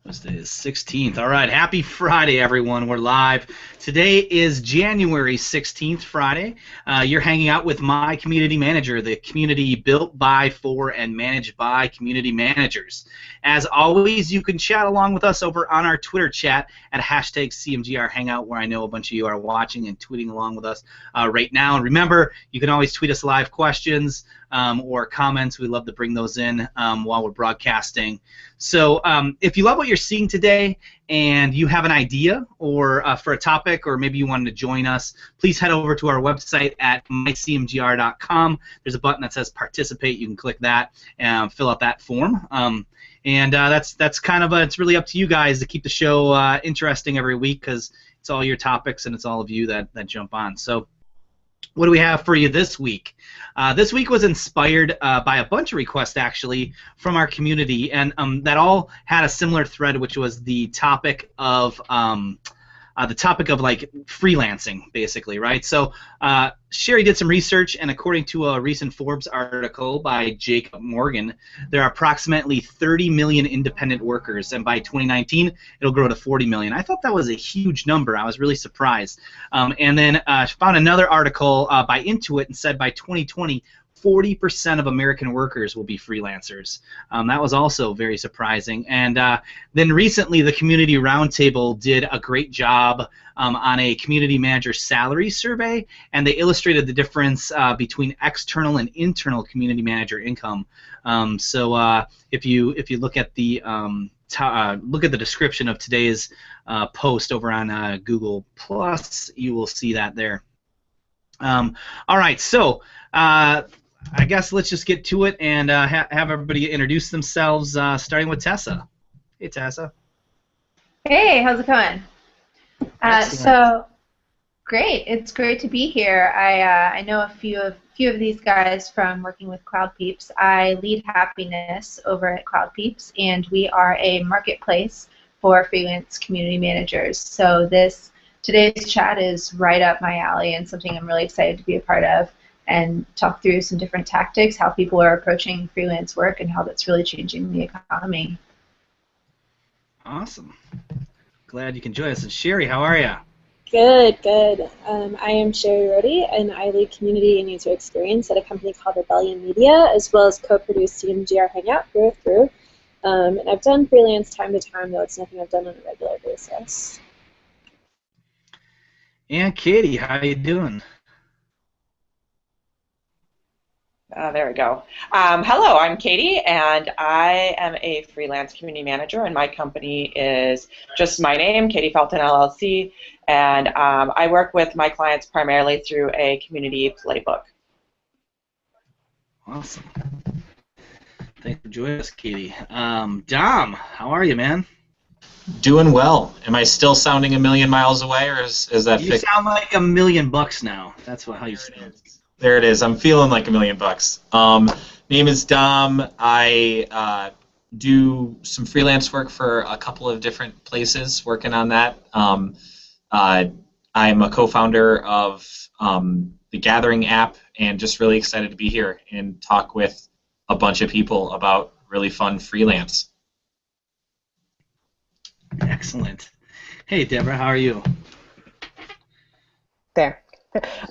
Wednesday is 16th. All right, happy Friday, everyone. We're live. Today is January 16th, Friday. You're hanging out with my community manager, the community built by, for, and managed by community managers. As always, you can chat along with us over on our Twitter chat at hashtag CMGR Hangout, where I know a bunch of you are watching and tweeting along with us right now. And remember, you can always tweet us live questions or comments. We love to bring those in while we're broadcasting. So if you love what you're seeing today and you have an idea or for a topic, or maybe you wanted to join us, please head over to our website at mycmgr.com. There's a button that says participate. You can click that and fill out that form. That's kind of it's really up to you guys to keep the show interesting every week, because it's all your topics and it's all of you that jump on. So what do we have for you this week? This week was inspired by a bunch of requests, actually, from our community, and that all had a similar thread, which was the topic of like freelancing, basically, right? So Sherry did some research, and according to a recent Forbes article by Jacob Morgan, there are approximately 30 million independent workers, and by 2019, it'll grow to 40 million. I thought that was a huge number. I was really surprised. And then found another article by Intuit, and said by 2020, 40% of American workers will be freelancers. That was also very surprising. And then recently, the Community Roundtable did a great job on a community manager salary survey, and they illustrated the difference between external and internal community manager income. So if you look at the description of today's post over on Google Plus, you will see that there. All right, so I guess let's just get to it and have everybody introduce themselves, starting with Tessa. Hey, Tessa. Hey, how's it going? So great. It's great to be here. I know a few of these guys from working with CloudPeeps. I lead happiness over at CloudPeeps, and we are a marketplace for freelance community managers. So today's chat is right up my alley and something I'm really excited to be a part of, and talk through some different tactics, how people are approaching freelance work, and how that's really changing the economy. Awesome. Glad you can join us. And Sherry, how are you? Good, good. I am Sherry Rohde, and I lead community and user experience at a company called Rebellion Media, as well as co-produce CMGR Hangout through. And I've done freelance time to time, though it's nothing I've done on a regular basis. And Katie, how you doing? There we go. Hello, I'm Katie, and I am a freelance community manager, and my company is just my name, Katie Felton LLC, and I work with my clients primarily through a community playbook. Awesome. Thanks for joining us, Katie. Dom, how are you, man? Doing well. Am I still sounding a million miles away, or is that fixed? You sound like $1 million now. That's how you sound. There it is. I'm feeling like $1 million. Name is Dom. I do some freelance work for a couple of different places, working on that. I'm a co-founder of the Gathering app, and just really excited to be here and talk with a bunch of people about really fun freelance. Excellent. Hey, Deborah, how are you? There.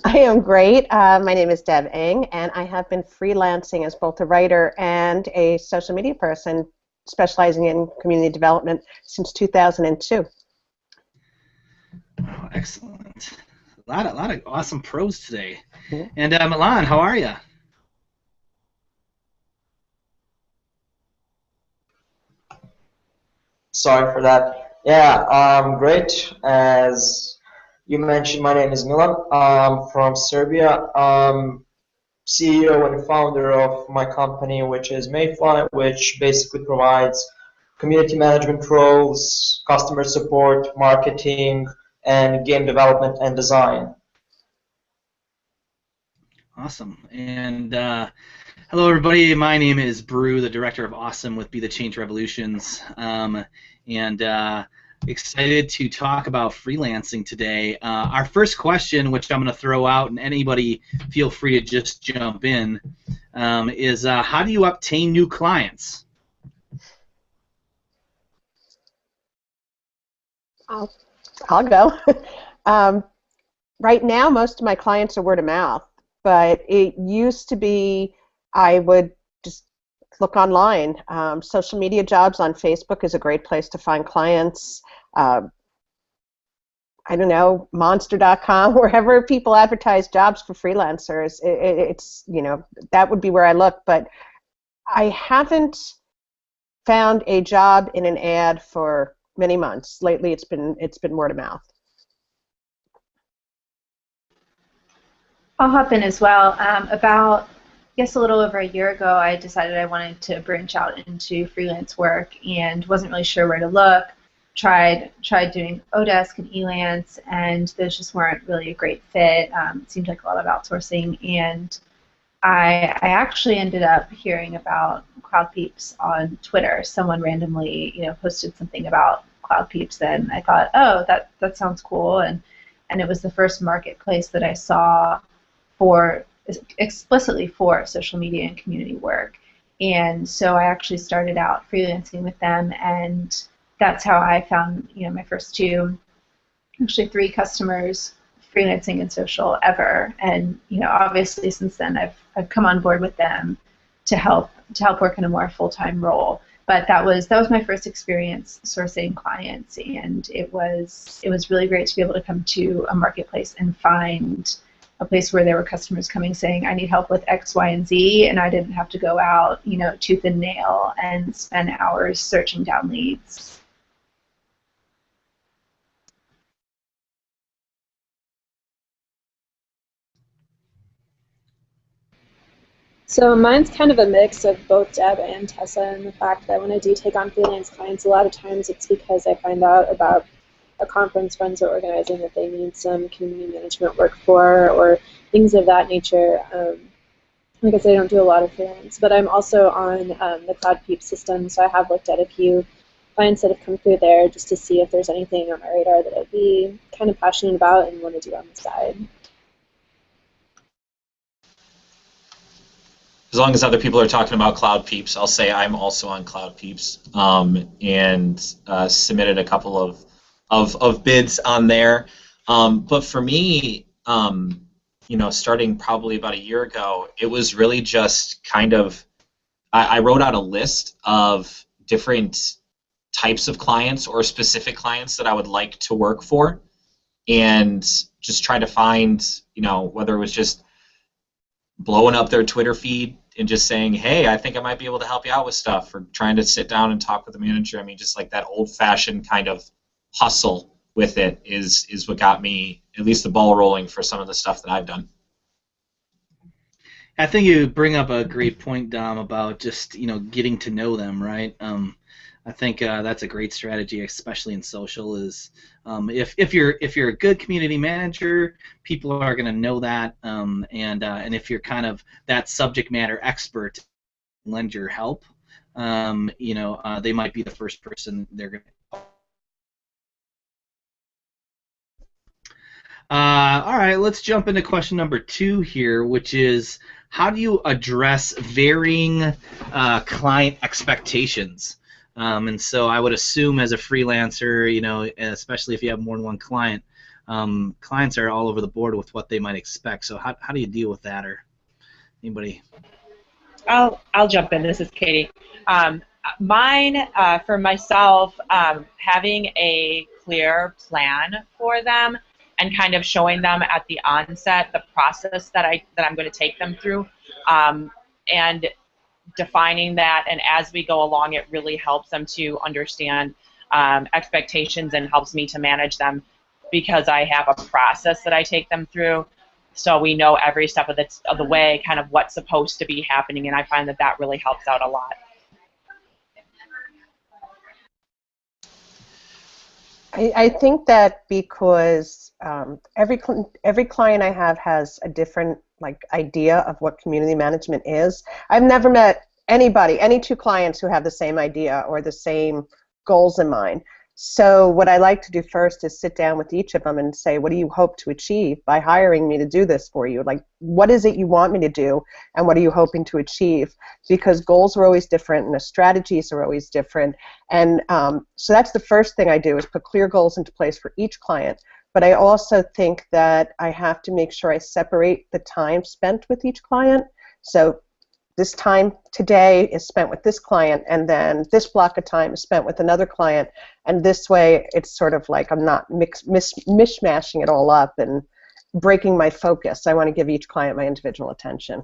I am great. My name is Deb Eng, and I have been freelancing as both a writer and a social media person, specializing in community development since 2002. Oh, excellent. A lot of awesome pros today. Mm-hmm. And Milan, how are you? Sorry for that. Yeah, great. As you mentioned, my name is Milan. I'm from Serbia. I'm CEO and founder of my company, which is Mayfly, which basically provides community management roles, customer support, marketing, and game development and design. Awesome. And hello, everybody. My name is Brew, the director of Awesome with Be the Change Revolutions. Excited to talk about freelancing today. Our first question, which I'm going to throw out, and anybody feel free to just jump in, is how do you obtain new clients? I'll go. Right now, most of my clients are word of mouth, but it used to be I would just look online. Social media jobs on Facebook is a great place to find clients. I don't know, monster.com, wherever people advertise jobs for freelancers, it's, you know, that would be where I look. But I haven't found a job in an ad for many months. Lately, it's been word of mouth. I'll hop in as well. About, I guess, a little over a year ago, I decided I wanted to branch out into freelance work and wasn't really sure where to look. Tried doing Odesk and Elance, and those just weren't really a great fit. It seemed like a lot of outsourcing, and I actually ended up hearing about CloudPeeps on Twitter. Someone randomly, posted something about CloudPeeps, and I thought, oh, that sounds cool, and it was the first marketplace that I saw explicitly for social media and community work. And so I actually started out freelancing with them, and that's how I found, my first three customers freelancing in social ever. And, obviously since then I've come on board with them to help work in a more full-time role. But that was my first experience sourcing clients, and it was really great to be able to come to a marketplace and find a place where there were customers coming saying, I need help with X, Y, and Z, and I didn't have to go out, tooth and nail and spend hours searching down leads. So mine's kind of a mix of both Deb and Tessa, and the fact that when I do take on freelance clients, a lot of times it's because I find out about a conference friends are organizing that they need some community management work for, or things of that nature. Like I said, I don't do a lot of freelance, but I'm also on the CloudPeeps system, so I have looked at a few clients that have come through there just to see if there's anything on my radar that I'd be kind of passionate about and want to do on the side. As long as other people are talking about CloudPeeps, I'll say I'm also on CloudPeeps, and submitted a couple of bids on there. But for me, starting probably about a year ago, it was really just kind of, I wrote out a list of different types of clients or specific clients that I would like to work for, and just try to find, whether it was just blowing up their Twitter feed and just saying, hey, I think I might be able to help you out with stuff, or trying to sit down and talk with the manager. I mean, just like that old-fashioned kind of hustle with it is what got me at least the ball rolling for some of the stuff that I've done. I think you bring up a great point, Dom, about just getting to know them, right? I think that's a great strategy, especially in social. Is if you're a good community manager, people are going to know that, and if you're kind of that subject matter expert, lend your help. They might be the first person they're going to. All right, let's jump into question number 2 here, which is, how do you address varying client expectations? And so I would assume as a freelancer, especially if you have more than one client, clients are all over the board with what they might expect. So how do you deal with that, or anybody? I'll jump in. This is Katie. Mine, for myself, having a clear plan for them and kind of showing them at the onset the process that I'm going to take them through, and defining that, and as we go along, it really helps them to understand expectations and helps me to manage them, because I have a process that I take them through, so we know every step of the way kind of what's supposed to be happening, and I find that really helps out a lot. I think that because every client I have has a different idea of what community management is. I've never met any 2 clients who have the same idea or the same goals in mind. So what I like to do first is sit down with each of them and say, what do you hope to achieve by hiring me to do this for you? Like, what is it you want me to do, and what are you hoping to achieve? Because goals are always different, and the strategies are always different. And so that's the first thing I do, is put clear goals into place for each client. But I also think that I have to make sure I separate the time spent with each client. So this time today is spent with this client, and then this block of time is spent with another client, and this way it's sort of like I'm not mishmashing it all up and breaking my focus. I want to give each client my individual attention.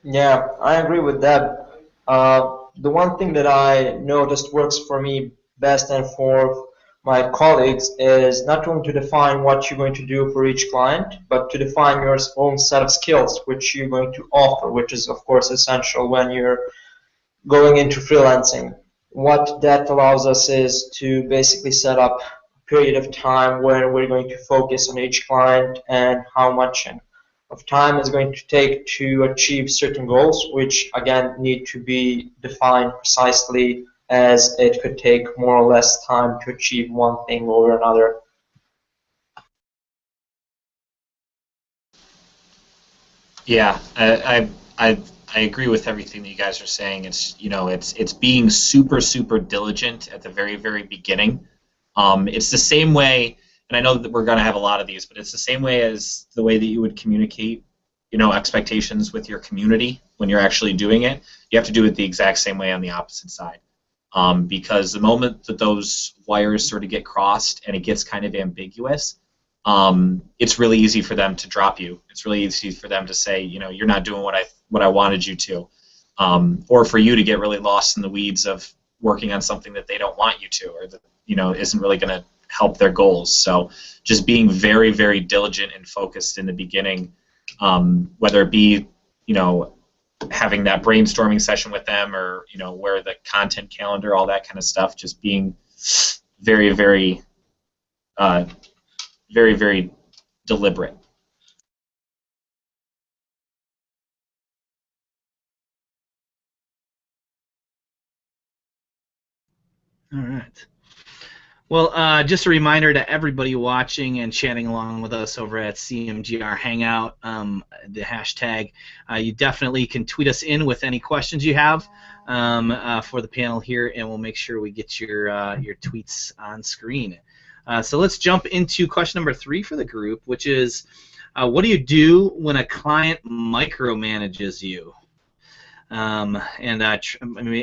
Yeah, I agree with that. The one thing that I noticed works for me best and for my colleagues is not only to define what you're going to do for each client, but to define your own set of skills which you're going to offer, which is, of course, essential when you're going into freelancing. What that allows us is to basically set up a period of time when we're going to focus on each client and how much of time is going to take to achieve certain goals, which again need to be defined precisely, as it could take more or less time to achieve one thing over another. Yeah, I agree with everything that you guys are saying. It's it's being super diligent at the very beginning. It's the same way, and I know that we're going to have a lot of these, but it's the same way as the way that you would communicate expectations with your community when you're actually doing it. You have to do it the exact same way on the opposite side. Because the moment that those wires sort of get crossed and it gets kind of ambiguous, it's really easy for them to drop you. It's really easy for them to say, you're not doing what I wanted you to, or for you to get really lost in the weeds of working on something that they don't want you to, or that isn't really going to help their goals. So just being very diligent and focused in the beginning, whether it be having that brainstorming session with them, or where the content calendar, all that kind of stuff, just being very deliberate. All right. Well, just a reminder to everybody watching and chatting along with us over at CMGR Hangout, the hashtag, you definitely can tweet us in with any questions you have for the panel here, and we'll make sure we get your tweets on screen. So let's jump into question number 3 for the group, which is, what do you do when a client micromanages you? And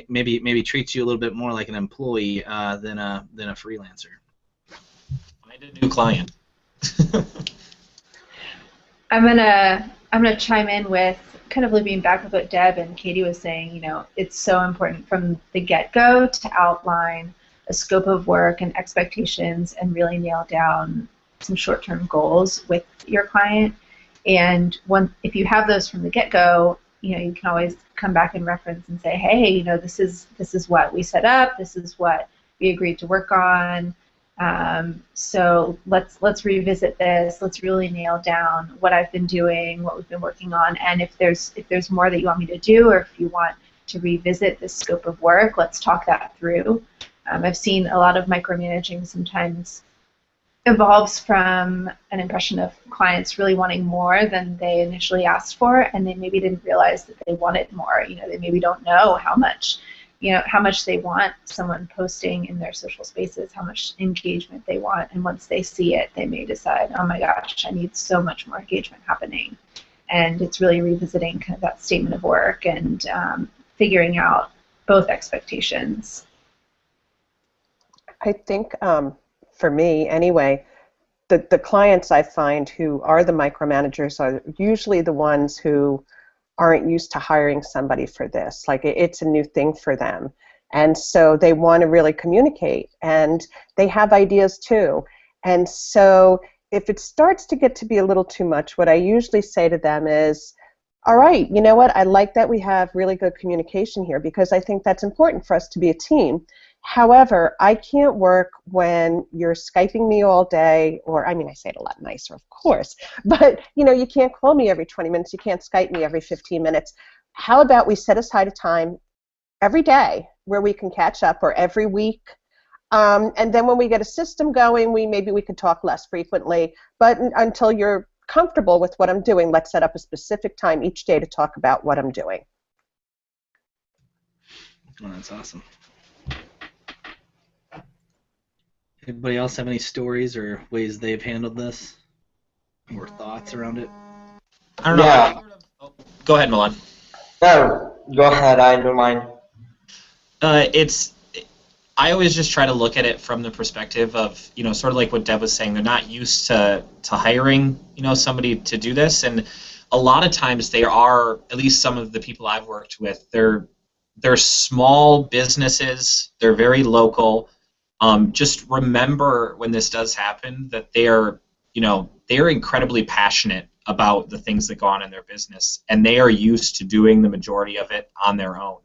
maybe treats you a little bit more like an employee than a freelancer. Find a new client. I'm gonna chime in with kind of looping back with what Deb and Katie was saying. It's so important from the get-go to outline a scope of work and expectations and really nail down some short-term goals with your client. And if you have those from the get-go, you can always come back and reference and say, hey, this is what we set up, this is what we agreed to work on. So let's revisit this. Let's really nail down what I've been doing, what we've been working on, and if there's more that you want me to do, or if you want to revisit this scope of work, let's talk that through. I've seen a lot of micromanaging sometimes evolves from an impression of clients really wanting more than they initially asked for, and they maybe didn't realize that they wanted more. They maybe don't know how much they want someone posting in their social spaces, how much engagement they want, and once they see it, they may decide, oh my gosh, I need so much more engagement happening. And it's really revisiting kind of that statement of work and figuring out both expectations. I think for me anyway, the clients I find who are the micromanagers are usually the ones who aren't used to hiring somebody for this. Like, it's a new thing for them. And so they want to really communicate, and they have ideas too. And so if it starts to get to be a little too much, what I usually say to them is, all right, you know what, I like that we have really good communication here, because I think that's important for us to be a team. However, I can't work when you're Skyping me all day, or, I mean, I say it a lot nicer, of course, but, you can't call me every 20 minutes, you can't Skype me every 15 minutes. How about we set aside a time every day where we can catch up, or every week. And then when we get a system going, maybe we could talk less frequently. But until you're comfortable with what I'm doing, let's set up a specific time each day to talk about what I'm doing. Oh, that's awesome. Anybody else have any stories or ways they've handled this, or thoughts around it? I don't know. Yeah. Go ahead, Milan. No, go ahead. I don't mind. I always just try to look at it from the perspective of, sort of like what Deb was saying. They're not used to hiring, somebody to do this, and a lot of times they are, at least some of the people I've worked with, they're small businesses. They're very local. Just remember when this does happen that they're incredibly passionate about the things that go on in their business, and they are used to doing the majority of it on their own.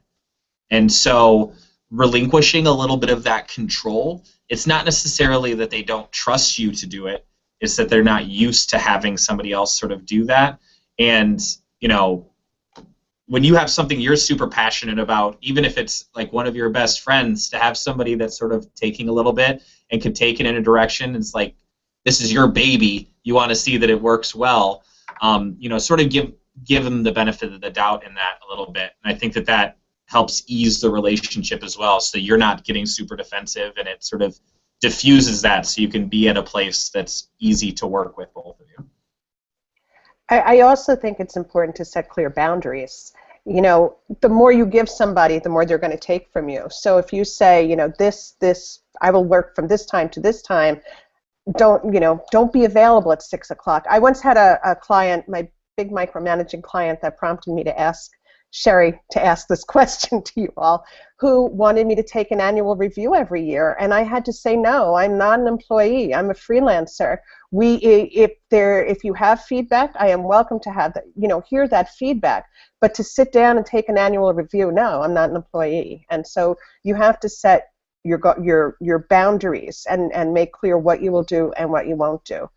And so relinquishing a little bit of that control, it's not necessarily that they don't trust you to do it, it's that they're not used to having somebody else sort of do that. And, when you have something you're super passionate about, even if it's like one of your best friends, to have somebody that's sort of taking a little bit and can take it in a direction, it's like, this is your baby, you want to see that it works well, sort of give them the benefit of the doubt in that a little bit. And I think that helps ease the relationship as well, so you're not getting super defensive, and it sort of diffuses that so you can be at a place that's easy to work with both of you. I also think it's important to set clear boundaries. The more you give somebody, the more they're going to take from you. So if you say, this, I will work from this time to this time, don't be available at 6 o'clock. I once had a client, my big micromanaging client, that prompted me to ask Sherry to ask this question to you all, who wanted me to take an annual review every year, and I had to say no. I'm not an employee. I'm a freelancer. If you have feedback, I am welcome to have that, hear that feedback. But to sit down and take an annual review, no, I'm not an employee. And so you have to set your boundaries and make clear what you will do and what you won't do.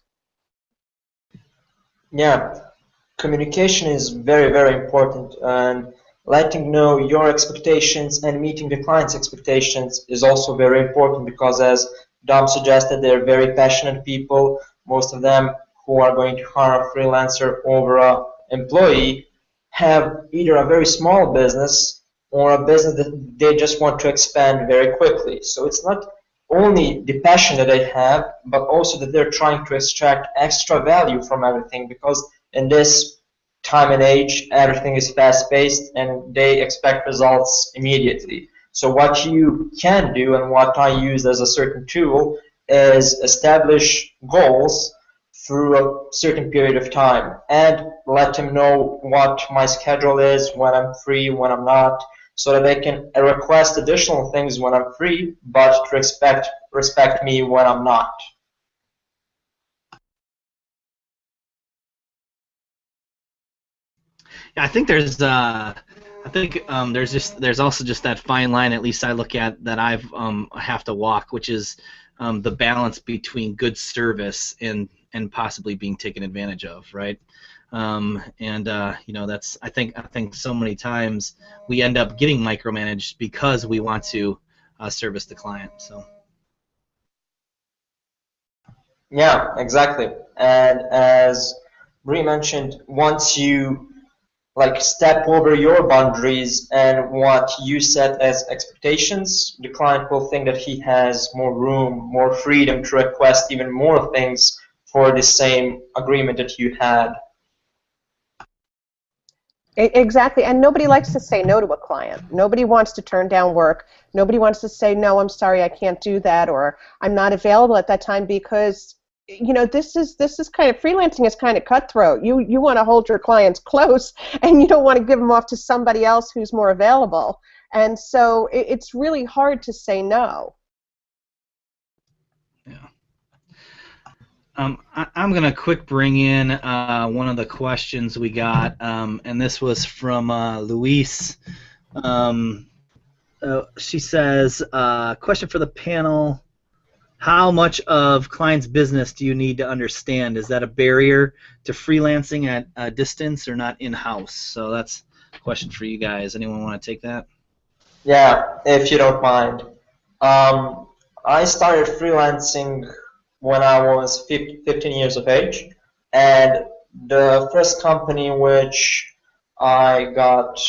Yeah. Communication is very, very important, and letting know your expectations and meeting the client's expectations is also very important, because as Dom suggested, they're very passionate people. Most of them who are going to hire a freelancer over an employee have either a very small business or a business that they just want to expand very quickly. So it's not only the passion that they have, but also that they're trying to extract extra value from everything, because in this time and age, everything is fast-paced and they expect results immediately. So what you can do, and what I use as a certain tool, is establish goals through a certain period of time and let them know what my schedule is, when I'm free, when I'm not, so that they can request additional things when I'm free, but to respect me when I'm not. Yeah, I think there's there's also just that fine line, at least I look at, that I have to walk, which is the balance between good service and possibly being taken advantage of, right? That's I think so many times we end up getting micromanaged because we want to service the client. So. Yeah, exactly. And as Bree mentioned, once you step over your boundaries and what you set as expectations, the client will think that he has more room, more freedom to request even more things for the same agreement that you had. Exactly, and nobody likes to say no to a client. Nobody wants to turn down work. Nobody wants to say, no, I'm sorry, I can't do that, or I'm not available at that time, because this is kind of, freelancing is kind of cutthroat. You want to hold your clients close, and you don't want to give them off to somebody else who's more available. And so it's really hard to say no. Yeah. I'm going to quick bring in one of the questions we got, and this was from Luis. She says, question for the panel: how much of client's business do you need to understand? Is that a barrier to freelancing at a distance or not in-house? So that's a question for you guys. Anyone want to take that? Yeah, if you don't mind. I started freelancing when I was 15 years of age, and the first company which I got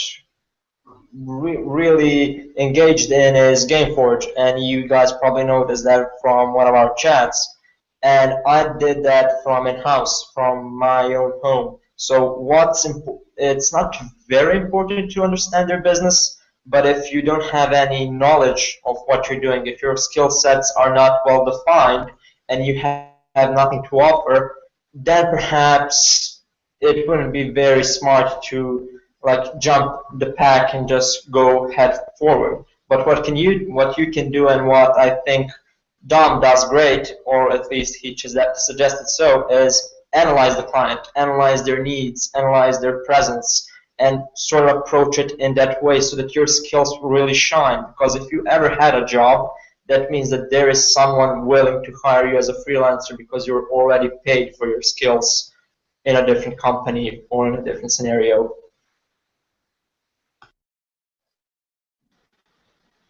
really engaged in is GameForge, and you guys probably noticed that from one of our chats. And I did that from in-house, from my own home. So it's not very important to understand your business, but if you don't have any knowledge of what you're doing, if your skill sets are not well defined and you have nothing to offer, then perhaps it wouldn't be very smart to like jump the pack and just go head forward. But what you can do, and what I think Dom does great, or at least he suggested so, is analyze the client, analyze their needs, analyze their presence, and sort of approach it in that way so that your skills really shine. Because if you ever had a job, that means that there is someone willing to hire you as a freelancer because you're already paid for your skills in a different company or in a different scenario.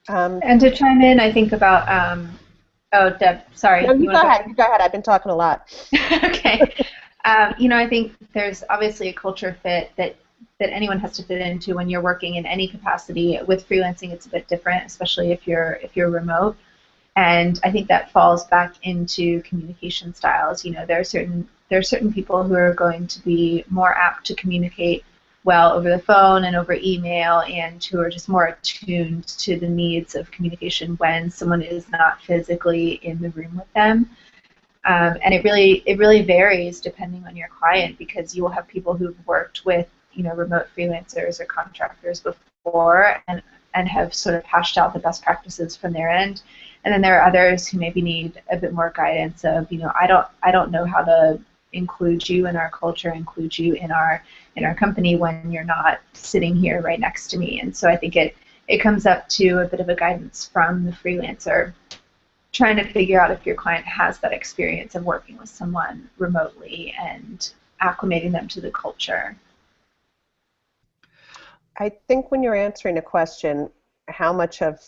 And to chime in, I think about, oh, Deb, sorry. No, you go ahead. You go ahead. I've been talking a lot. Okay. I think there's obviously a culture fit that anyone has to fit into when you're working in any capacity. With freelancing, it's a bit different, especially if you're remote. And I think that falls back into communication styles. There are certain people who are going to be more apt to communicate well over the phone and over email, and who are just more attuned to the needs of communication when someone is not physically in the room with them. And it really varies depending on your client, because you will have people who've worked with remote freelancers or contractors before and have sort of hashed out the best practices from their end. And then there are others who maybe need a bit more guidance of, I don't know how to include you in our culture, include you in our company when you're not sitting here right next to me. And so I think it comes up to a bit of a guidance from the freelancer, trying to figure out if your client has that experience of working with someone remotely and acclimating them to the culture. I think when you're answering a question, how much of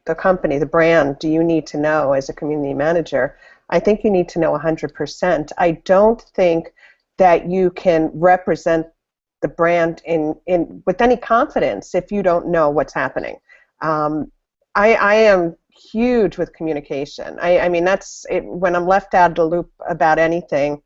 the company, the brand, do you need to know as a community manager? I think you need to know 100%. I don't think that you can represent the brand with any confidence if you don't know what's happening. I am huge with communication. I mean, that's it. When I'm left out of the loop about anything,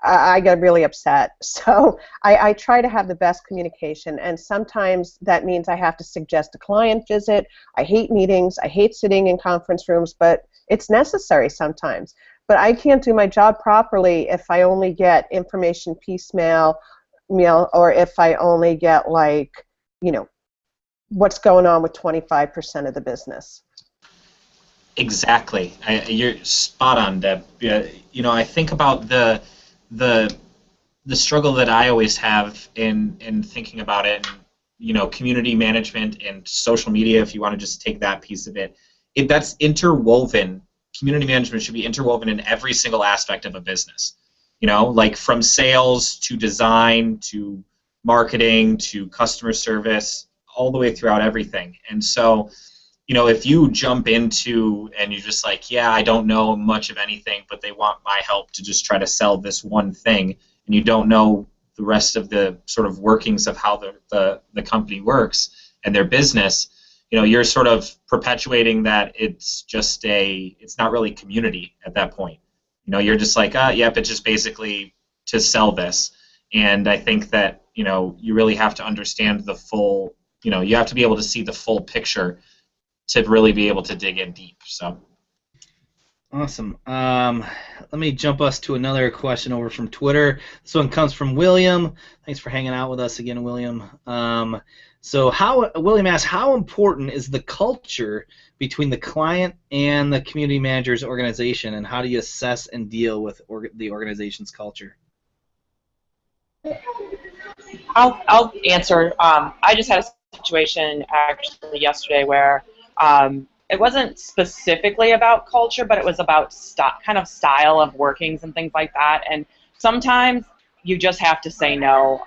I get really upset. So I try to have the best communication, and sometimes that means I have to suggest a client visit. I hate meetings. I hate sitting in conference rooms, but it's necessary sometimes. But I can't do my job properly if I only get information piecemeal, or if I only get what's going on with 25% of the business. Exactly. You're spot on, Deb. I think about the struggle that I always have in thinking about it. Community management and social media. If you want to just take that piece of it, that's interwoven. Community management should be interwoven in every single aspect of a business. Like from sales to design to marketing to customer service, all the way throughout everything. And so, if you jump into and you're just like, yeah, I don't know much of anything, but they want my help to just try to sell this one thing, and you don't know the rest of the sort of workings of how the company works and their business, you're sort of perpetuating that it's not really community at that point. You're just like, yep, it's just basically to sell this. And I think that, you really have to understand the full, you have to be able to see the full picture to really be able to dig in deep. So awesome. Let me jump us to another question over from Twitter. This one comes from William. Thanks for hanging out with us again, William. William asks, how important is the culture between the client and the community manager's organization, and how do you assess and deal with the organization's culture? I'll answer. I just had a situation actually yesterday where it wasn't specifically about culture, but it was about kind of style of workings and things like that. And sometimes you just have to say no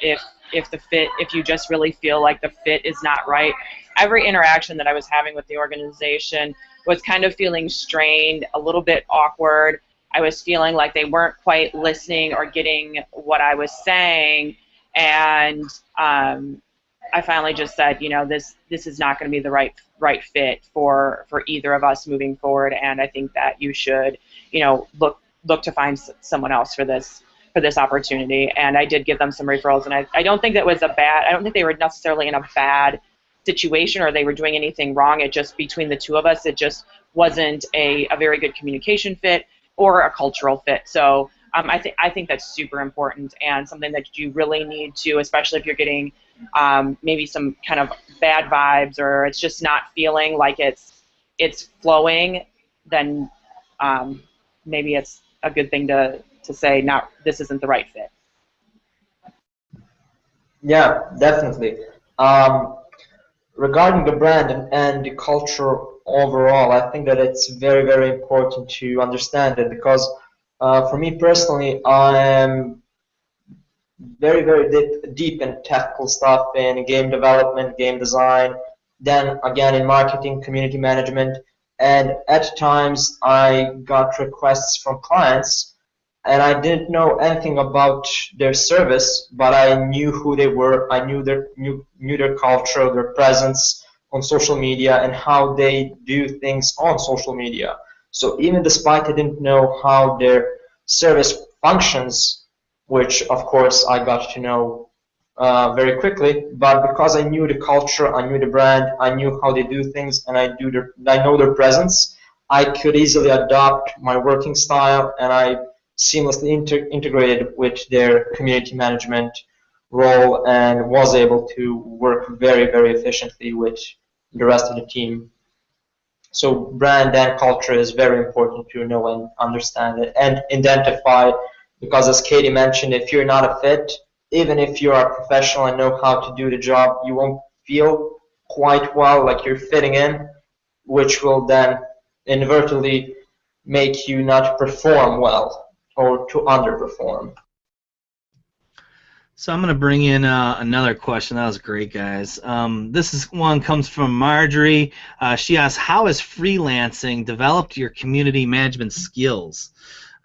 if you just really feel like the fit is not right. every interaction that I was having with the organization was kind of feeling strained, a little bit awkward. I was feeling like they weren't quite listening or getting what I was saying, and I finally just said, you know, this is not going to be the right fit for either of us moving forward, and I think that you should, you know, look to find someone else for this opportunity. And I did give them some referrals, and I don't think that was I don't think they were necessarily in a bad situation or they were doing anything wrong. It just, between the two of us, it just wasn't a very good communication fit or a cultural fit. So I think that's super important and something that you really need to, especially if you're getting maybe some kind of bad vibes or it's just not feeling like it's flowing, then maybe it's a good thing to say, "Not, this isn't the right fit." Yeah, definitely. Regarding the brand and the culture overall, I think that it's very, very important to understand it because for me personally, I am very, very deep in technical stuff in game development, game design, then again in marketing, community management, and at times I got requests from clients and I didn't know anything about their service, but I knew who they were. I knew their culture, their presence on social media, and how they do things on social media. So even despite I didn't know how their service functions, which of course I got to know very quickly, but because I knew the culture, I knew the brand, I knew how they do things, and I know their presence, I could easily adopt my working style, and I seamlessly integrated with their community management role and was able to work very, very efficiently with the rest of the team. So brand and culture is very important to know and understand it and identify, because as Katie mentioned, if you're not a fit, even if you're a professional and know how to do the job, you won't feel quite well like you're fitting in, which will then inadvertently make you not perform well or to underperform. So I'm going to bring in another question. That was great, guys. One comes from Marjorie. She asks, how has freelancing developed your community management skills?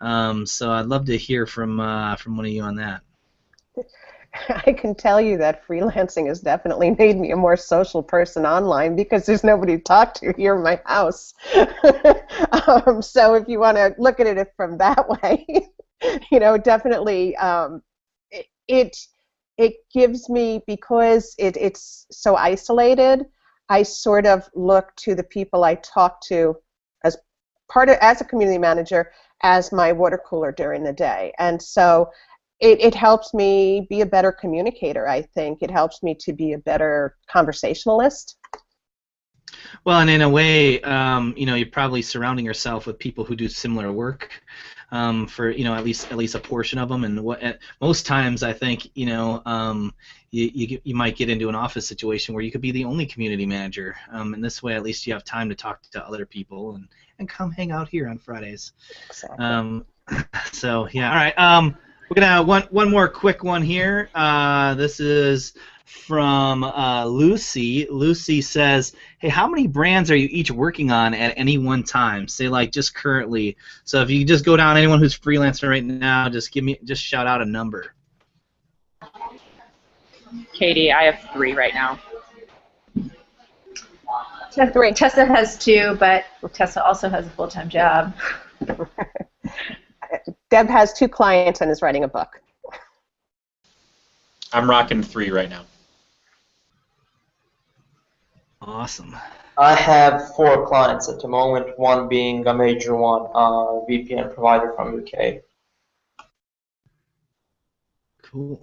So I'd love to hear from one of you on that. I can tell you that freelancing has definitely made me a more social person online because there's nobody to talk to here in my house. So if you want to look at it from that way, you know, definitely it gives me, because it's so isolated, I sort of look to the people I talk to as a community manager as my water cooler during the day. And so it helps me be a better communicator, I think. It helps me to be a better conversationalist. Well, and in a way, you know, you're probably surrounding yourself with people who do similar work, for, you know, at least a portion of them. And most times, I think, you know, you might get into an office situation where you could be the only community manager. And this way, at least you have time to talk to other people and come hang out here on Fridays. Exactly. So yeah, all right. We're gonna have one more quick one here. This is from Lucy. Lucy says, "Hey, how many brands are you each working on at any one time? Say like just currently. So if you just go down, anyone who's freelancing right now, just shout out a number." Katie, I have 3 right now. Tessa has 2, but Tessa also has a full-time job. Deb has 2 clients and is writing a book. I'm rocking 3 right now. Awesome. I have 4 clients at the moment, one being a major one, a VPN provider from UK. Cool.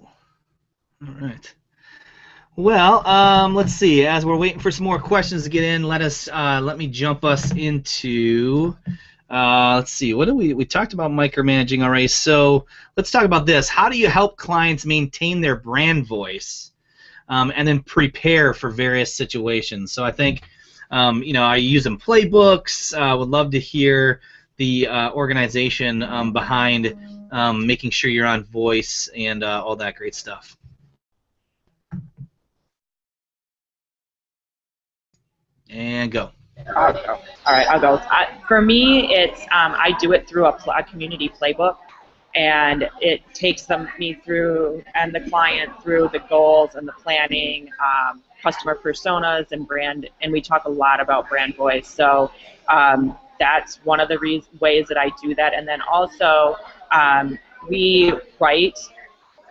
All right. Well, let's see. As we're waiting for some more questions to get in, let me jump us into. Let's see. What do we talked about micromanaging already? So let's talk about this. How do you help clients maintain their brand voice, and then prepare for various situations? So I think, you know, I use them playbooks. Would love to hear the organization behind making sure you're on voice and all that great stuff. And go. I'll go. All right, I'll go. For me, it's I do it through a community playbook, and it takes me through and the client through the goals and the planning, customer personas and brand, and we talk a lot about brand voice. So that's one of the ways that I do that, and then also we write.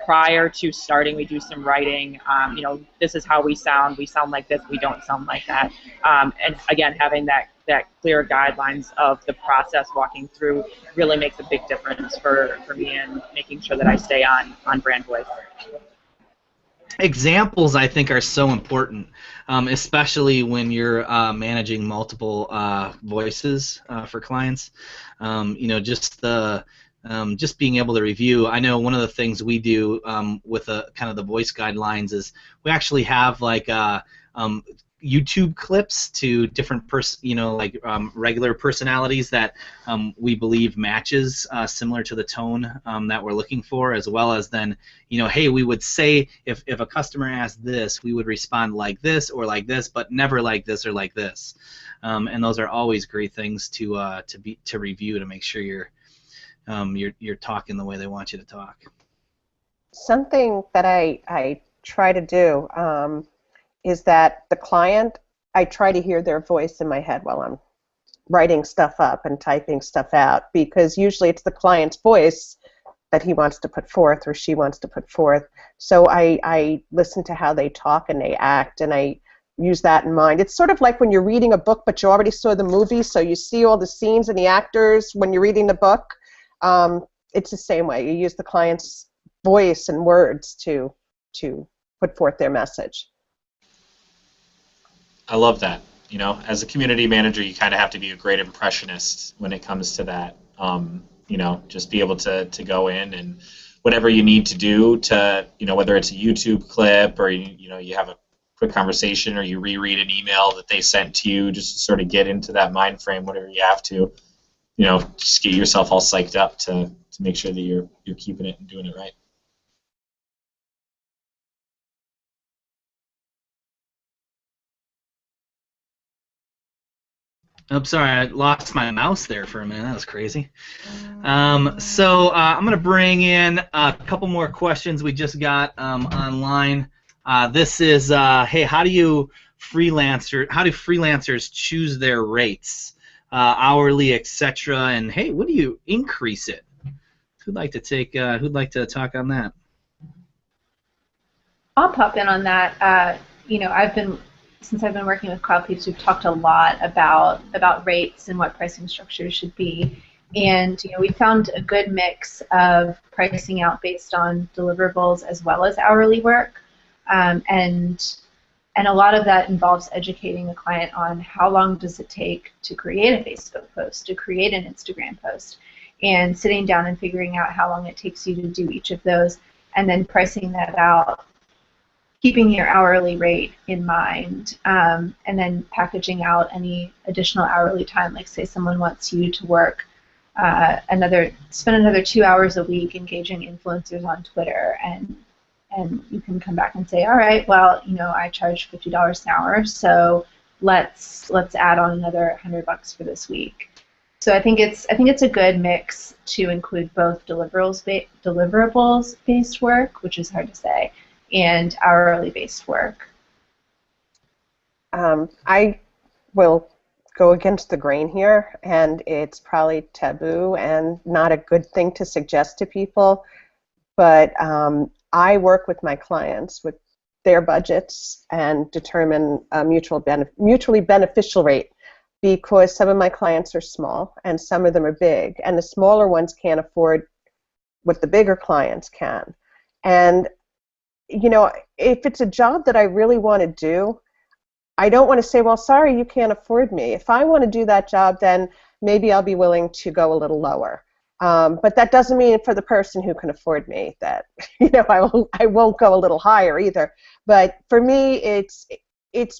Prior to starting, we do some writing. You know, this is how we sound. We sound like this. We don't sound like that. And again, having that clear guidelines of the process walking through really makes a big difference for me in making sure that I stay on brand voice. Examples, I think, are so important, especially when you're managing multiple voices for clients. You know, just being able to review. I know one of the things we do with kind of the voice guidelines is we actually have like YouTube clips to different regular personalities that we believe matches similar to the tone that we're looking for, as well as then, you know, hey, we would say if a customer asked this, we would respond like this or like this, but never like this or like this. And those are always great things to review to make sure you're talking the way they want you to talk. Something that I try to do is that the client, I try to hear their voice in my head while I'm writing stuff up and typing stuff out, because usually it's the client's voice that he wants to put forth or she wants to put forth. So I listen to how they talk and they act, and I use that in mind. It's sort of like when you're reading a book but you already saw the movie, so you see all the scenes and the actors when you're reading the book. It's the same way. You use the client's voice and words to put forth their message. I love that. You know, as a community manager, you kind of have to be a great impressionist when it comes to that. You know, just be able to go in and whatever you need to do to, you know, whether it's a YouTube clip or, you know, you have a quick conversation or you reread an email that they sent to you, just to sort of get into that mind frame, whatever you have to. You know, just get yourself all psyched up to make sure that you're keeping it and doing it right. I'm sorry, I lost my mouse there for a minute. That was crazy. So I'm going to bring in a couple more questions we just got online. This is, hey, how do freelancers choose their rates, hourly, etc.? And hey, what do you increase it? Who'd like to talk on that? I'll pop in on that. You know, since I've been working with CloudPeeps, we've talked a lot about rates and what pricing structures should be. And you know, we found a good mix of pricing out based on deliverables as well as hourly work. And a lot of that involves educating the client on how long does it take to create a Facebook post, to create an Instagram post, and sitting down and figuring out how long it takes you to do each of those, and then pricing that out, keeping your hourly rate in mind, and then packaging out any additional hourly time. Like say someone wants you to work spend another 2 hours a week engaging influencers on Twitter, and you can come back and say, all right, well, you know, I charge $50 an hour, so let's add on another $100 for this week. So I think it's a good mix to include both deliverables-based work, which is hard to say, and hourly-based work. I will go against the grain here, and it's probably taboo and not a good thing to suggest to people, but I work with my clients with their budgets and determine a mutually beneficial rate, because some of my clients are small and some of them are big, and the smaller ones can't afford what the bigger clients can. And you know, if it's a job that I really want to do, I don't want to say, well, sorry, you can't afford me. If I want to do that job, then maybe I'll be willing to go a little lower. But that doesn't mean for the person who can afford me that, you know, I won't go a little higher either. But for me, it's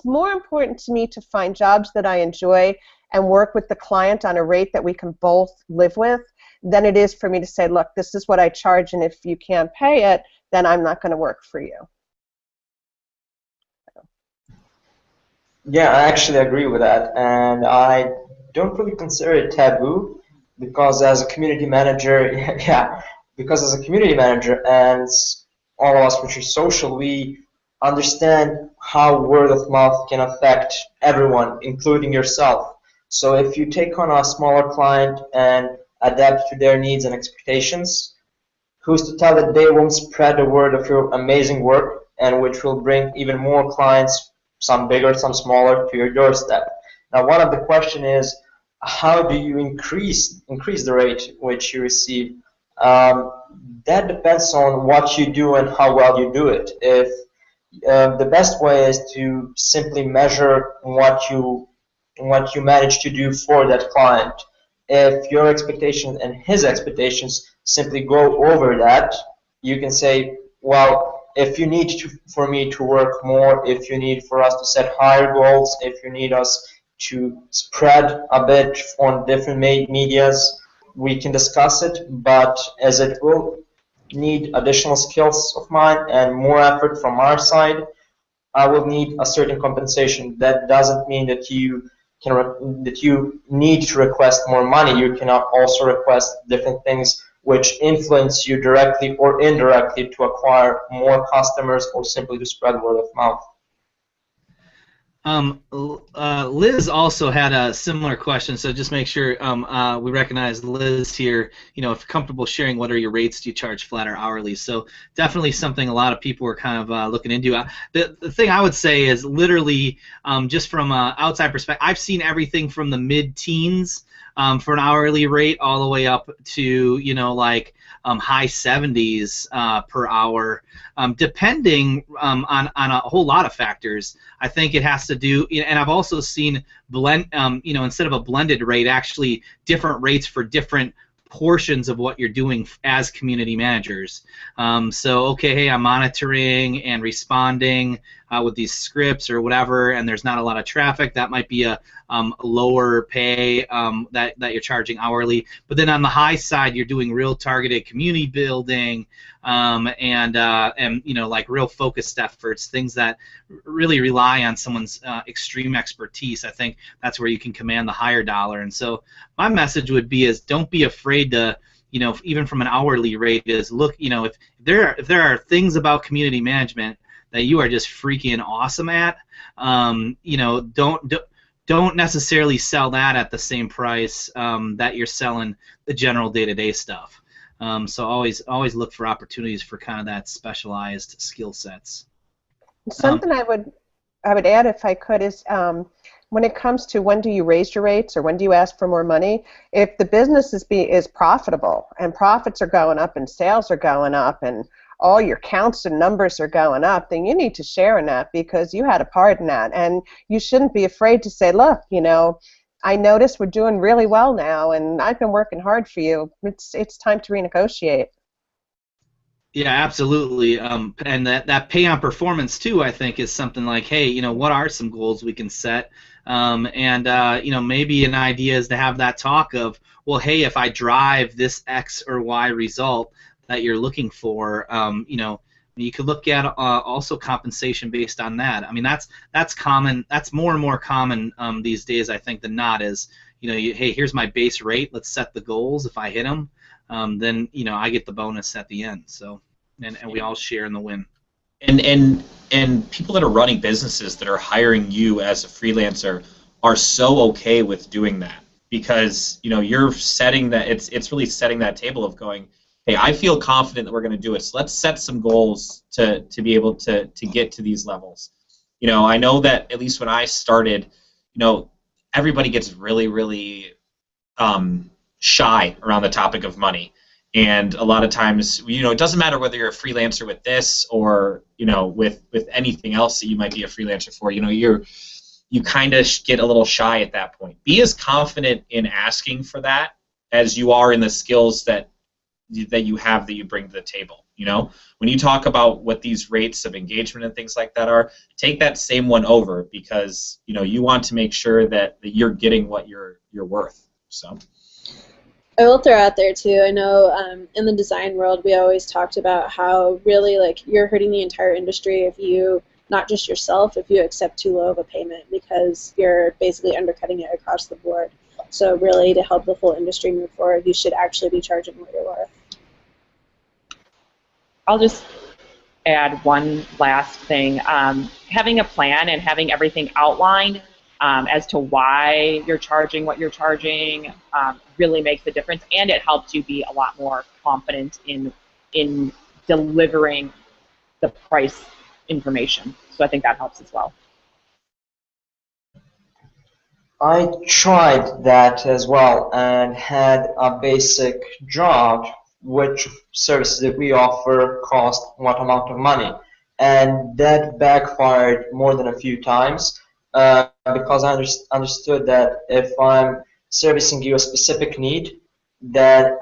more important to me to find jobs that I enjoy and work with the client on a rate that we can both live with than it is for me to say, look, this is what I charge, and if you can't pay it, then I'm not going to work for you. Yeah, I actually agree with that, and I don't really consider it taboo because as a community manager, yeah, because as a community manager and all of us which are social, we understand how word of mouth can affect everyone, including yourself. So if you take on a smaller client and adapt to their needs and expectations, who's to tell that they won't spread the word of your amazing work and which will bring even more clients, some bigger, some smaller, to your doorstep. Now, one of the question is, how do you increase the rate which you receive? Um, that depends on what you do and how well you do it. If the best way is to simply measure what you manage to do for that client. If your expectations and his expectations simply go over that, you can say, well, if you need for me to work more, if you need for us to set higher goals, if you need us to spread a bit on different medias, we can discuss it, but as it will need additional skills of mine and more effort from our side, I will need a certain compensation. That doesn't mean that you need to request more money. You cannot also request different things which influence you directly or indirectly to acquire more customers or simply to spread word of mouth. Liz also had a similar question, so just make sure we recognize Liz here. You know, if you're comfortable sharing, what are your rates? Do you charge flat or hourly? So definitely something a lot of people are kind of looking into. The thing I would say is literally just from an outside perspective, I've seen everything from the mid-teens for an hourly rate all the way up to, you know, like high 70s per hour, depending on a whole lot of factors. I think it has to do, and I've also seen instead of a blended rate, actually different rates for different portions of what you're doing as community managers. So, okay, hey, I'm monitoring and responding with these scripts or whatever, and there's not a lot of traffic. That might be a lower pay that you're charging hourly. But then on the high side, you're doing real targeted community building and like real focused efforts, things that really rely on someone's extreme expertise. I think that's where you can command the higher dollar. And so my message would be is don't be afraid to, even from an hourly rate, is look, if there are things about community management that you are just freaking awesome at, don't necessarily sell that at the same price that you're selling the general day-to-day stuff. So always look for opportunities for kind of that specialized skill sets. Something I would add, if I could, is when it comes to when do you raise your rates or when do you ask for more money, if the business is profitable and profits are going up and sales are going up and all your counts and numbers are going up, then you need to share in that because you had a part in that. And you shouldn't be afraid to say, look, I noticed we're doing really well now and I've been working hard for you. It's time to renegotiate. Yeah, absolutely. And that pay on performance too, I think, is something like, hey, what are some goals we can set? Maybe an idea is to have that talk of, well, hey, if I drive this X or Y result that you're looking for, you could look at also compensation based on that. I mean, that's common. That's more and more common these days, I think, than not. Is hey, here's my base rate. Let's set the goals. If I hit them, then I get the bonus at the end. So, and we all share in the win. And people that are running businesses that are hiring you as a freelancer are so okay with doing that because you're setting that. It's really setting that table of going, hey, I feel confident that we're going to do it. So let's set some goals to be able to get to these levels. I know that at least when I started, everybody gets really, really shy around the topic of money. And a lot of times, it doesn't matter whether you're a freelancer with this or, with anything else that you might be a freelancer for. You kind of get a little shy at that point. Be as confident in asking for that as you are in the skills that you have that you bring to the table. When you talk about what these rates of engagement and things like that are, take that same one over because you want to make sure that you're getting what you're worth. So I will throw out there too, I know in the design world we always talked about how really you're hurting the entire industry if you not just yourself, if you accept too low of a payment, because you're basically undercutting it across the board. So really, to help the whole industry move forward, you should actually be charging what you're worth. I'll just add one last thing. Having a plan and having everything outlined as to why you're charging what you're charging really makes a difference, and it helps you be a lot more confident in delivering the price information. So I think that helps as well. I tried that as well and had a basic draft which services that we offer cost what amount of money, and that backfired more than a few times because I understood that if I'm servicing you a specific need, that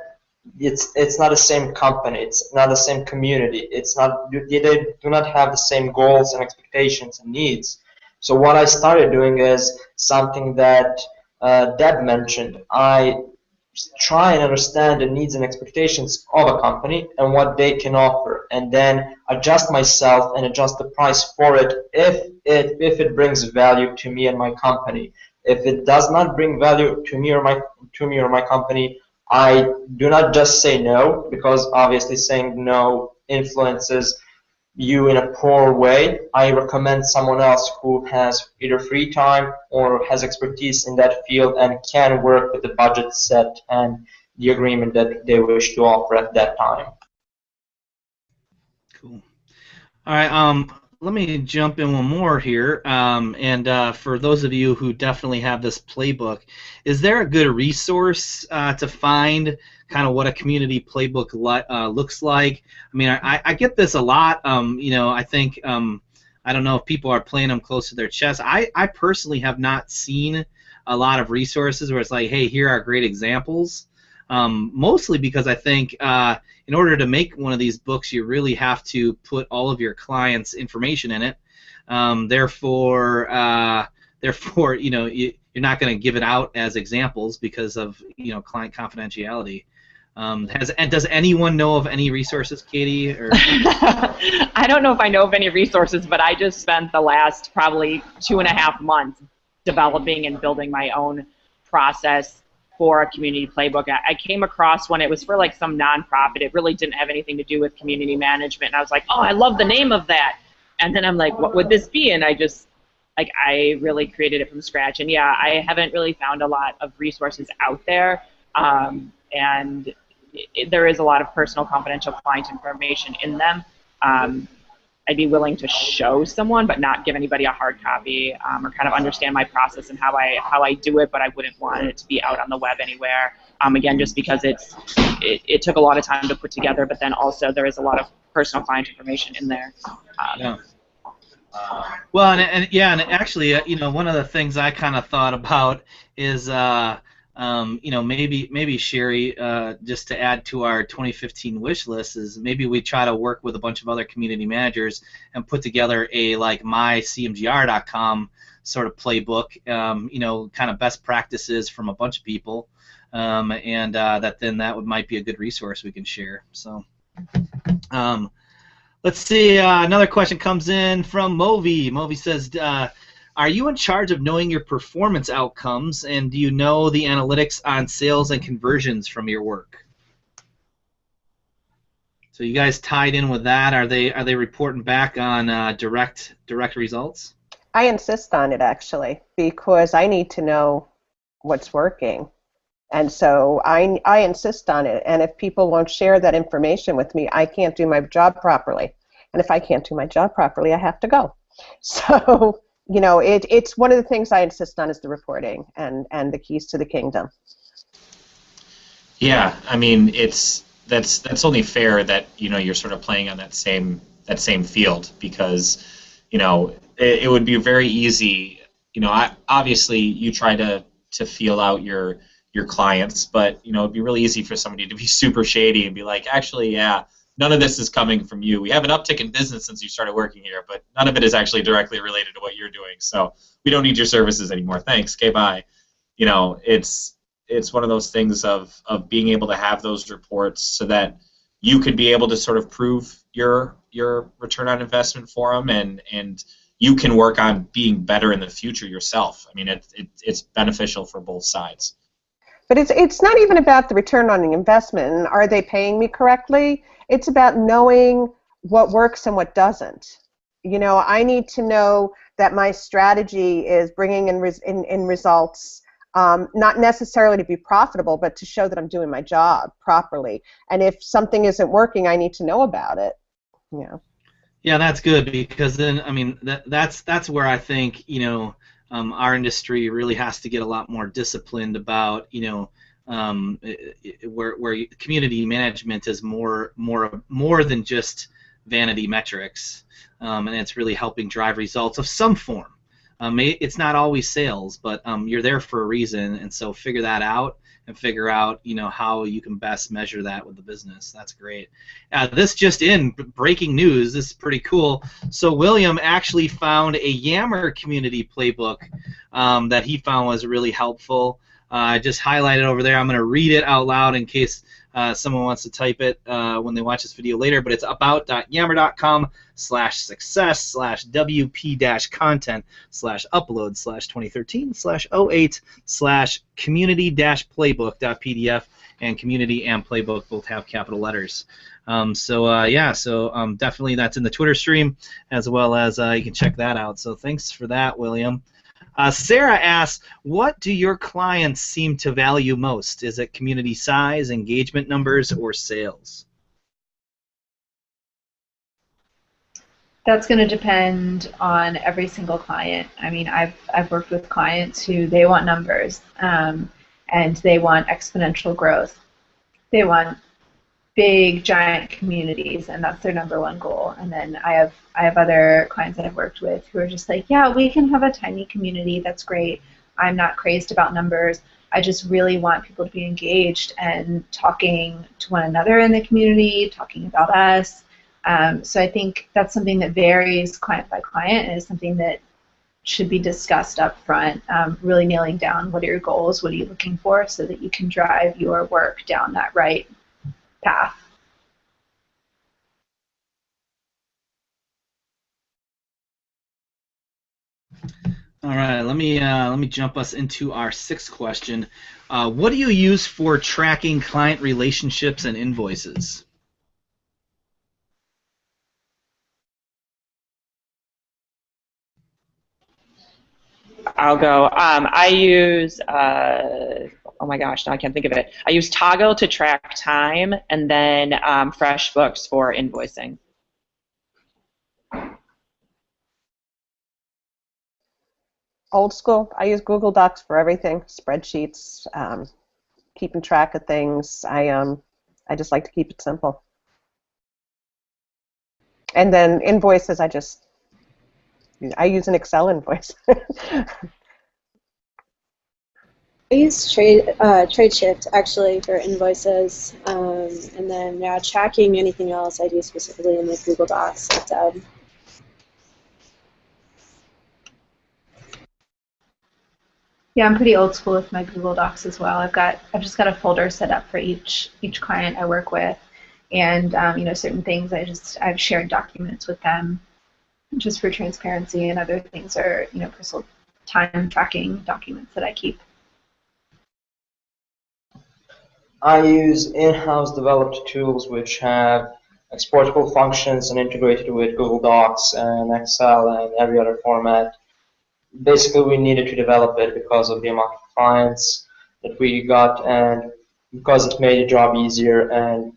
it's not the same company, it's not the same community, it's not, they do not have the same goals and expectations and needs. So what I started doing is something that Deb mentioned. I try and understand the needs and expectations of a company and what they can offer, and then adjust myself and adjust the price for it if it brings value to me and my company. If it does not bring value to me or my company, I do not just say no, because obviously saying no influences you in a poor way. I recommend someone else who has either free time or has expertise in that field and can work with the budget set and the agreement that they wish to offer at that time. Cool. All right. Let me jump in one more here. For those of you who definitely have this playbook, is there a good resource to find kind of what a community playbook looks like? I mean, I get this a lot. I think I don't know if people are playing them close to their chest. I personally have not seen a lot of resources where it's like, hey, here are great examples. Mostly because I think in order to make one of these books, you really have to put all of your clients' information in it. Therefore, you're not going to give it out as examples because of client confidentiality. Does anyone know of any resources, Katie? Or? I don't know if I know of any resources, but I just spent the last probably 2.5 months developing and building my own process for a community playbook. I came across one. It was for like some nonprofit. It really didn't have anything to do with community management. And I was like, oh, I love the name of that. And then I'm like, what would this be? And I really created it from scratch. And yeah, I haven't really found a lot of resources out there. There is a lot of personal confidential client information in them. I'd be willing to show someone, but not give anybody a hard copy, or kind of understand my process and how I do it, but I wouldn't want it to be out on the web anywhere. Again, just because it took a lot of time to put together, but then also there is a lot of personal client information in there. Yeah. Well, and actually, one of the things I kind of thought about is, maybe Sherry, just to add to our 2015 wish list, is maybe we try to work with a bunch of other community managers and put together a like mycmgr.com sort of playbook, kind of best practices from a bunch of people, that might be a good resource we can share. So. Let's see, another question comes in from Movi. Movi says, are you in charge of knowing your performance outcomes, and do you know the analytics on sales and conversions from your work? So you guys tied in with that. Are they reporting back on direct results? I insist on it, actually, because I need to know what's working. And so I insist on it, and if people won't share that information with me, I can't do my job properly. And if I can't do my job properly, I have to go. So, it's one of the things I insist on is the reporting and the keys to the kingdom. Yeah, I mean, that's only fair that you're sort of playing on that same field, because it would be very easy. Obviously you try to feel out your clients, but it'd be really easy for somebody to be super shady and be like, actually, yeah, none of this is coming from you. We have an uptick in business since you started working here, but none of it is actually directly related to what you're doing. So we don't need your services anymore. Thanks. Okay, bye. It's one of those things of being able to have those reports so that you could be able to sort of prove your your return on investment for them, and you can work on being better in the future yourself. I mean, it's beneficial for both sides. But it's not even about the return on the investment and are they paying me correctly. It's about knowing what works and what doesn't. You know, I need to know that my strategy is bringing in results, not necessarily to be profitable, but to show that I'm doing my job properly. And if something isn't working, I need to know about it. Yeah. Yeah, that's good, because then, I mean, that's where I think, our industry really has to get a lot more disciplined about, where community management is more than just vanity metrics, and it's really helping drive results of some form. It's not always sales, but you're there for a reason, and so figure that out and figure out how you can best measure that with the business. That's great. This just in, breaking news. This is pretty cool. So William actually found a Yammer community playbook that he found was really helpful. I just highlighted over there. I'm going to read it out loud in case someone wants to type it when they watch this video later, but it's about.yammer.com/success/wp-content/upload/2013/08/community-playbook.pdf, and community and playbook both have capital letters. Definitely that's in the Twitter stream, as well as you can check that out. So thanks for that, William. Sarah asks, what do your clients seem to value most? Is it community size, engagement numbers, or sales? That's going to depend on every single client. I mean, I've worked with clients who they want numbers, and they want exponential growth. They want big, giant communities, and that's their number one goal. And then I have other clients that I've worked with who are just like, yeah, we can have a tiny community. That's great. I'm not crazed about numbers. I just really want people to be engaged and talking to one another in the community, talking about us. So I think that's something that varies client by client, and is something that should be discussed up front, really nailing down what are your goals, what are you looking for, so that you can drive your work down that right path. All right, let me jump us into our sixth question. What do you use for tracking client relationships and invoices? I'll go. I use, oh my gosh, now I can't think of it. I use Toggle to track time, and then FreshBooks for invoicing. Old school. I use Google Docs for everything. Spreadsheets, keeping track of things. I just like to keep it simple. And then invoices, I use an Excel invoice. I use TradeShift actually for invoices, and then tracking anything else I do specifically in the Google Docs. Yeah, I'm pretty old school with my Google Docs as well. I've just got a folder set up for each client I work with, and certain things I've shared documents with them, just for transparency, and other things are personal time tracking documents that I keep. I use in-house developed tools which have exportable functions and integrated with Google Docs and Excel and every other format. Basically, we needed to develop it because of the amount of clients that we got, and because it made the job easier and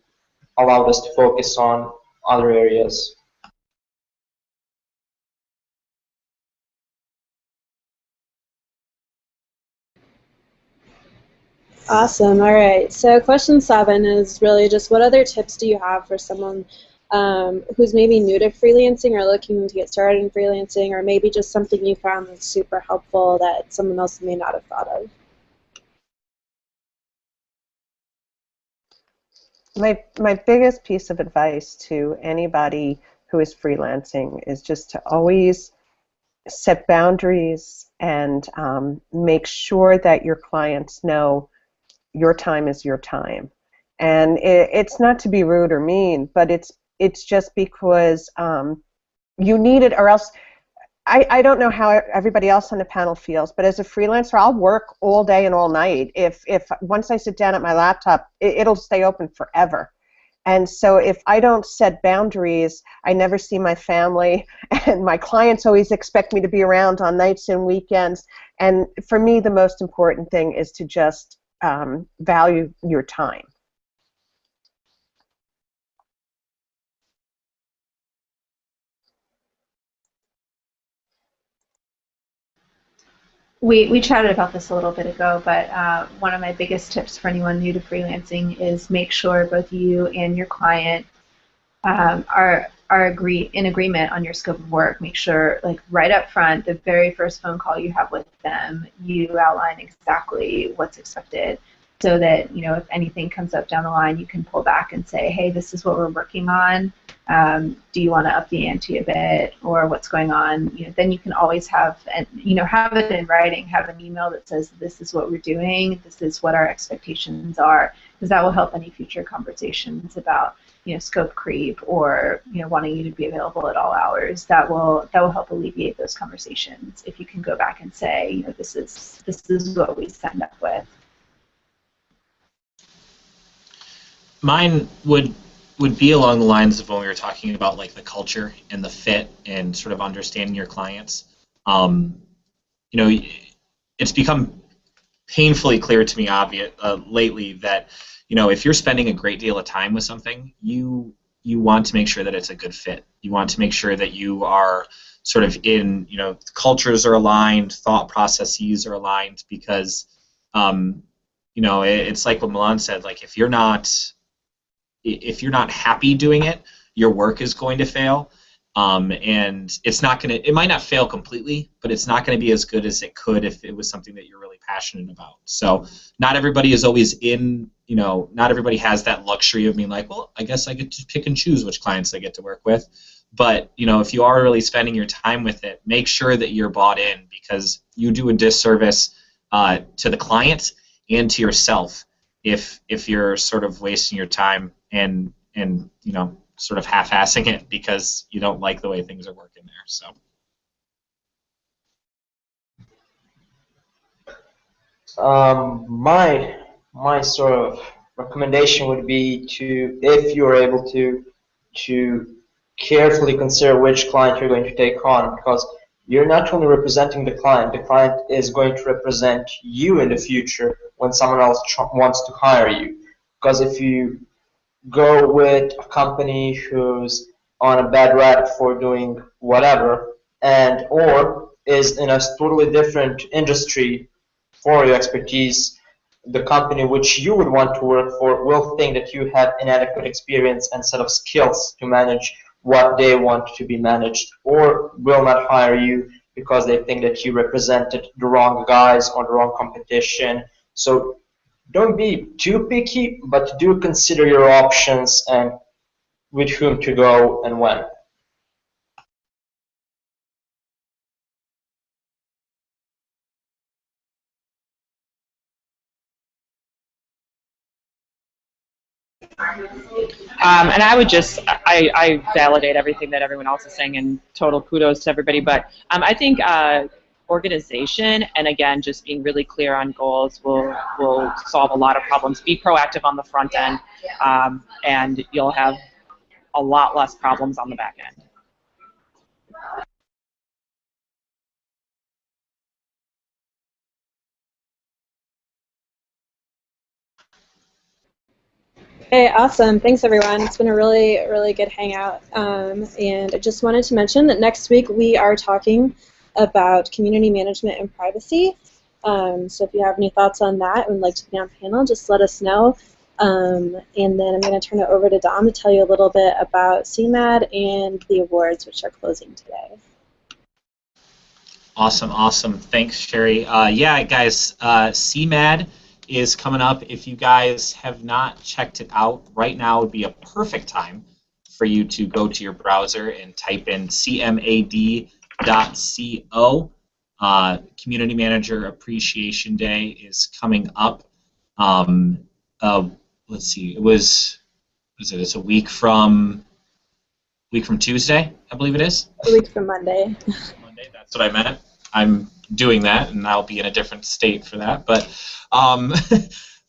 allowed us to focus on other areas. Awesome. All right. So question 7 is really just, what other tips do you have for someone who's maybe new to freelancing or looking to get started in freelancing, or maybe just something you found that's super helpful that someone else may not have thought of? My biggest piece of advice to anybody who is freelancing is just to always set boundaries and make sure that your clients know your time is your time. And it's not to be rude or mean, but it's it's just because you need it, or else I don't know how everybody else on the panel feels, but as a freelancer, I'll work all day and all night. If once I sit down at my laptop, it'll stay open forever. And so if I don't set boundaries, I never see my family, and my clients always expect me to be around on nights and weekends. And for me, the most important thing is to just value your time. We chatted about this a little bit ago, but one of my biggest tips for anyone new to freelancing is make sure both you and your client are in agreement on your scope of work. Make sure, like right up front, the very first phone call you have with them, you outline exactly what's expected, so that if anything comes up down the line, you can pull back and say, hey, this is what we're working on. Do you want to up the ante a bit, or what's going on? Then you can always have have it in writing, have an email that says this is what we're doing, this is what our expectations are, because that will help any future conversations about scope creep or wanting you to be available at all hours. That will help alleviate those conversations if you can go back and say this is what we signed up with. Mine would be along the lines of when we were talking about like the culture and the fit and sort of understanding your clients. It's become painfully clear to me lately that if you're spending a great deal of time with something, you want to make sure that it's a good fit. You want to make sure that you are sort of in cultures are aligned, thought processes are aligned, because it's like what Milan said, like if you're not happy doing it, your work is going to fail, and it might not fail completely, but it's not going to be as good as it could if it was something that you're really passionate about. So not everybody is always not everybody has that luxury of being like, well, I guess I get to pick and choose which clients I get to work with. But if you are really spending your time with it, make sure that you're bought in, because you do a disservice to the client and to yourself if you're sort of wasting your time and sort of half-assing it because you don't like the way things are working there. So my sort of recommendation would be to, if you're able to carefully consider which client you're going to take on, because you're not only representing the client is going to represent you in the future when someone else wants to hire you. Because if you go with a company who's on a bad rap for doing whatever, or is in a totally different industry for your expertise, the company which you would want to work for will think that you have inadequate experience and set of skills to manage what they want to be managed, or will not hire you because they think that you represented the wrong guys or the wrong competition. So don't be too picky, but do consider your options and with whom to go and when. And I would just, I validate everything that everyone else is saying, and total kudos to everybody, but I think organization, and again, just being really clear on goals will solve a lot of problems. Be proactive on the front end, and you'll have a lot less problems on the back end. Hey, awesome. Thanks, everyone. It's been a really, really good hangout. And I just wanted to mention that next week we are talking about community management and privacy. So if you have any thoughts on that and would like to be on panel, just let us know. And then I'm going to turn it over to Dom to tell you a little bit about CMAD and the awards, which are closing today. Awesome. Thanks, Sherry. Yeah, guys, CMAD is coming up. If you guys have not checked it out, right now would be a perfect time for you to go to your browser and type in cmad.co. Community Manager Appreciation Day is coming up. Let's see, it's a week from week from Tuesday, I believe it is. A week from Monday. Monday, that's what I meant. I'm doing that, and I'll be in a different state for that. But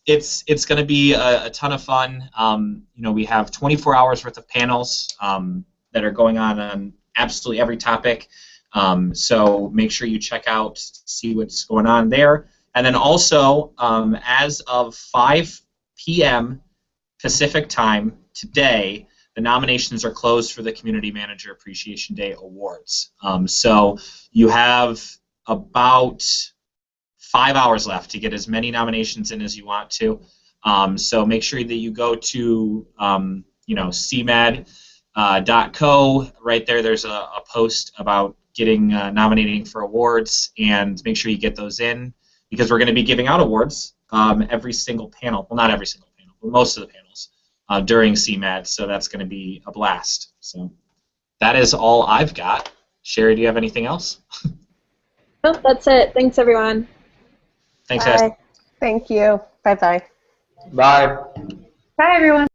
it's going to be a ton of fun. We have 24 hours worth of panels that are going on absolutely every topic. So make sure you check out, see what's going on there. And then also, as of 5 p.m. Pacific time today, the nominations are closed for the Community Manager Appreciation Day Awards. So you have about 5 hours left to get as many nominations in as you want to. So make sure that you go to cmad.co. Right there, there's a post about getting nominating for awards, and make sure you get those in, because we're going to be giving out awards every single panel. Well, not every single panel, but most of the panels during CMAD. So that's going to be a blast. So that is all I've got. Sherry, do you have anything else? Nope, that's it. Thanks, everyone. Thanks, Bye. guys. Thank you. Bye-bye. Bye. Bye, everyone.